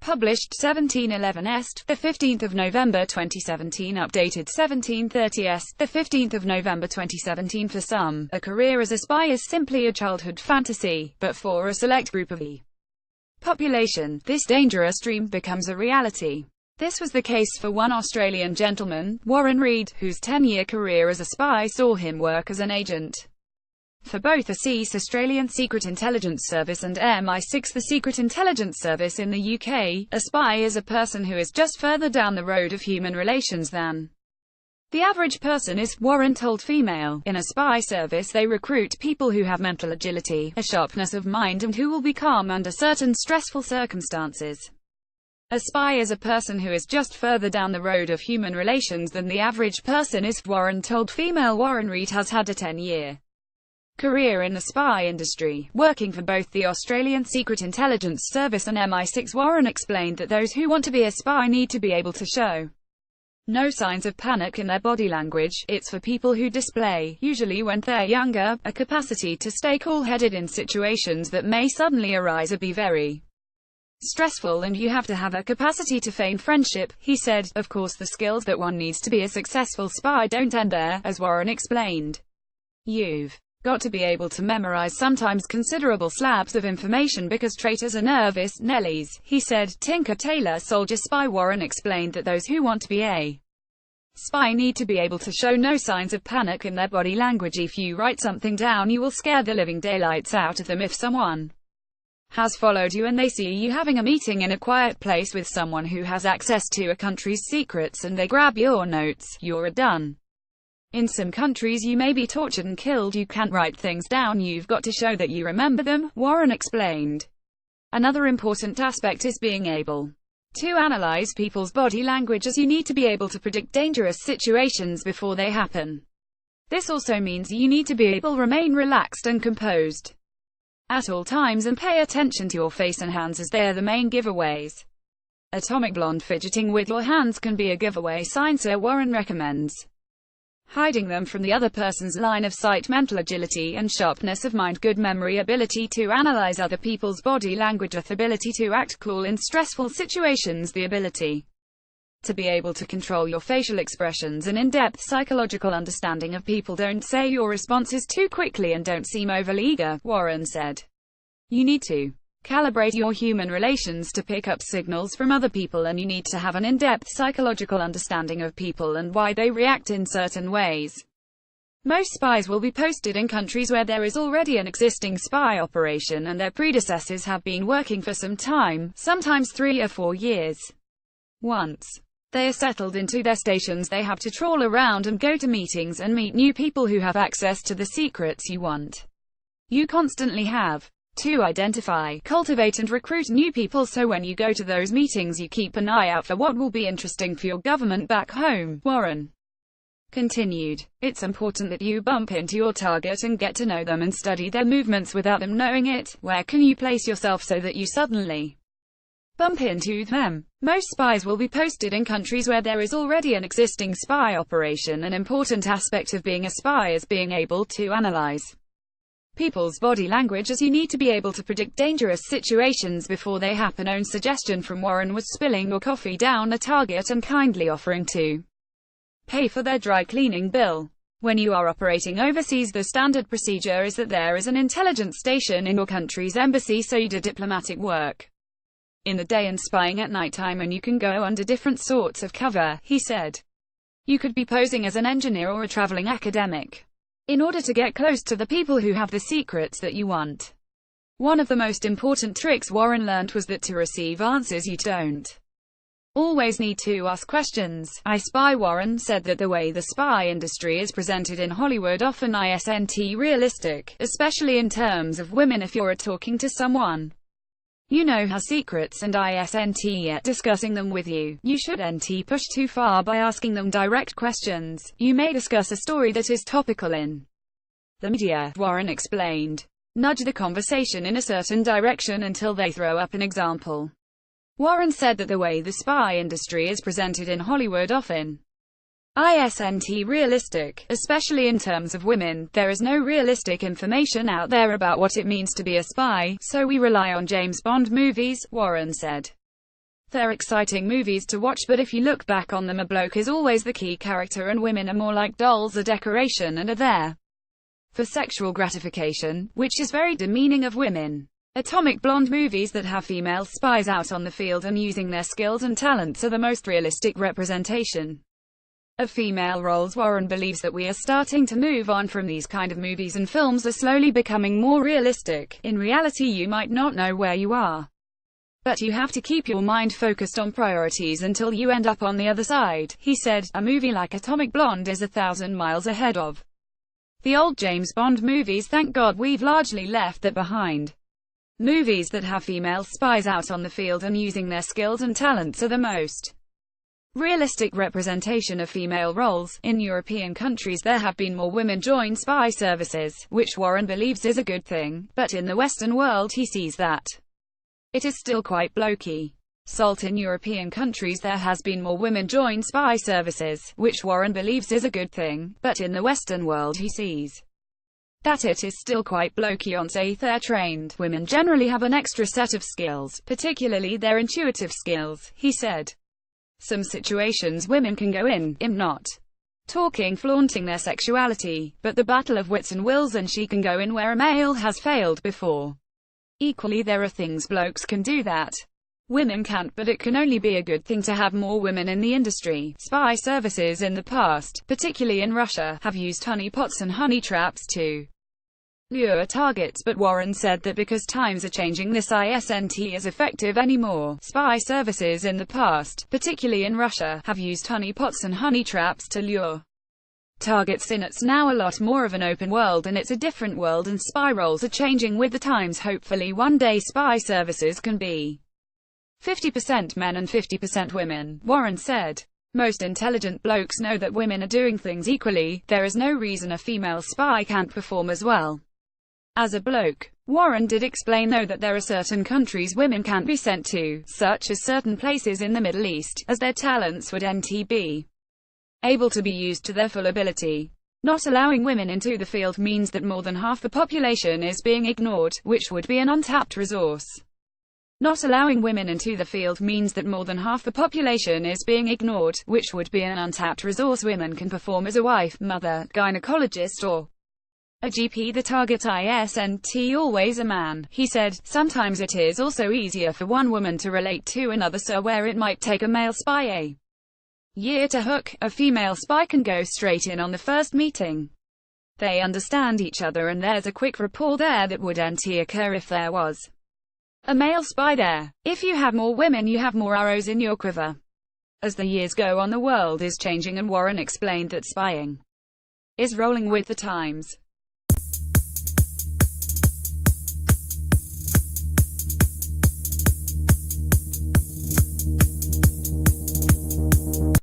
Published 1711 Est, the 15th of November 2017. Updated 1730 Est, the 15th of November 2017. For some, a career as a spy is simply a childhood fantasy, but for a select group of the population, this dangerous dream becomes a reality. This was the case for one Australian gentleman, Warren Reid, whose 10-year career as a spy saw him work as an agent for both the SIS Australian Secret Intelligence Service and MI6 the Secret Intelligence Service in the UK. A spy is a person who is just further down the road of human relations than the average person is, Warren told Female. In a spy service they recruit people who have mental agility, a sharpness of mind and who will be calm under certain stressful circumstances. A spy is a person who is just further down the road of human relations than the average person is, Warren told Female. Warren Reid has had a 10-year career in the spy industry, working for both the Australian Secret Intelligence Service and MI6. Warren explained that those who want to be a spy need to be able to show no signs of panic in their body language. It's for people who display, usually when they're younger, a capacity to stay cool-headed in situations that may suddenly arise or be very stressful, and you have to have a capacity to feign friendship, he said. Of course, the skills that one needs to be a successful spy don't end there, as Warren explained. You've got to be able to memorize sometimes considerable slabs of information because traitors are nervous Nellies, he said. Tinker Tailor Soldier Spy. Warren explained that those who want to be a spy need to be able to show no signs of panic in their body language. If you write something down, you will scare the living daylights out of them. If someone has followed you and they see you having a meeting in a quiet place with someone who has access to a country's secrets and they grab your notes, you're done. In some countries you may be tortured and killed. You can't write things down, you've got to show that you remember them, Warren explained. Another important aspect is being able to analyze people's body language, as you need to be able to predict dangerous situations before they happen. This also means you need to be able to remain relaxed and composed at all times and pay attention to your face and hands, as they are the main giveaways. Atomic blonde. Fidgeting with your hands can be a giveaway sign, Sir Warren recommends hiding them from the other person's line of sight. Mental agility and sharpness of mind, good memory, ability to analyze other people's body language, ability to act cool in stressful situations, the ability to be able to control your facial expressions, an in-depth psychological understanding of people. Don't say your responses too quickly and don't seem overly eager, Warren said. You need to calibrate your human relations to pick up signals from other people, and you need to have an in-depth psychological understanding of people and why they react in certain ways. Most spies will be posted in countries where there is already an existing spy operation and their predecessors have been working for some time, sometimes 3 or 4 years. Once they are settled into their stations, they have to trawl around and go to meetings and meet new people who have access to the secrets you want. You constantly have to identify, cultivate and recruit new people, so when you go to those meetings you keep an eye out for what will be interesting for your government back home, Warren continued. It's important that you bump into your target and get to know them and study their movements without them knowing it. Where can you place yourself so that you suddenly bump into them? Most spies will be posted in countries where there is already an existing spy operation. An important aspect of being a spy is being able to analyze people's body language, as you need to be able to predict dangerous situations before they happen. Own suggestion from Warren was spilling your coffee down a target and kindly offering to pay for their dry cleaning bill. When you are operating overseas, the standard procedure is that there is an intelligence station in your country's embassy, so you do diplomatic work in the day and spying at nighttime, and you can go under different sorts of cover, he said. You could be posing as an engineer or a traveling academic in order to get close to the people who have the secrets that you want. One of the most important tricks Warren learned was that to receive answers you don't always need to ask questions. I spy. Warren said that the way the spy industry is presented in Hollywood often isn't realistic, especially in terms of women. If you're talking to someone you know has secrets and isn't yet discussing them with you, you shouldn't push too far by asking them direct questions. You may discuss a story that is topical in the media, Warren explained. Nudge the conversation in a certain direction until they throw up an example. Warren said that the way the spy industry is presented in Hollywood often isn't realistic, especially in terms of women. There is no realistic information out there about what it means to be a spy, so we rely on James Bond movies, Warren said. They're exciting movies to watch, but if you look back on them, a bloke is always the key character and women are more like dolls, a decoration, and are there for sexual gratification, which is very demeaning of women. Atomic Blonde movies that have female spies out on the field and using their skills and talents are the most realistic representation of female roles. Warren believes that we are starting to move on from these kind of movies and films are slowly becoming more realistic. In reality, you might not know where you are, but you have to keep your mind focused on priorities until you end up on the other side, he said. A movie like Atomic Blonde is 1,000 miles ahead of the old James Bond movies. Thank God we've largely left that behind. Movies that have female spies out on the field and using their skills and talents are the most realistic representation of female roles. In European countries there have been more women join spy services, which Warren believes is a good thing, but in the Western world he sees that it is still quite blokey. Salt. In European countries there has been more women join spy services, which Warren believes is a good thing, but in the Western world he sees that it is still quite blokey. On Faith they're trained. Women generally have an extra set of skills, particularly their intuitive skills, he said. Some situations women can go in, I'm not talking flaunting their sexuality, but the battle of wits and wills, and she can go in where a male has failed before. Equally, there are things blokes can do that women can't, but it can only be a good thing to have more women in the industry. Spy services in the past, particularly in Russia, have used honeypots and honey traps to lure targets, but Warren said that because times are changing, this isn't as effective anymore. Spy services in the past, particularly in Russia, have used honeypots and honey traps to lure targets in. It's now a lot more of an open world and it's a different world, and spy roles are changing with the times. Hopefully one day spy services can be 50% men and 50% women, Warren said. Most intelligent blokes know that women are doing things equally. There is no reason a female spy can't perform as well as a bloke. Warren did explain though that there are certain countries women can't be sent to, such as certain places in the Middle East, as their talents wouldn't be able to be used to their full ability. Not allowing women into the field means that more than half the population is being ignored, which would be an untapped resource. Not allowing women into the field means that more than half the population is being ignored, which would be an untapped resource. Women can perform as a wife, mother, gynecologist, or a GP. The target isn't always a man, he said. Sometimes it is also easier for one woman to relate to another, so where it might take a male spy a year to hook, a female spy can go straight in on the first meeting. They understand each other and there's a quick rapport there that wouldn't occur if there was a male spy there. If you have more women, you have more arrows in your quiver. As the years go on, the world is changing, and Warren explained that spying is rolling with the times.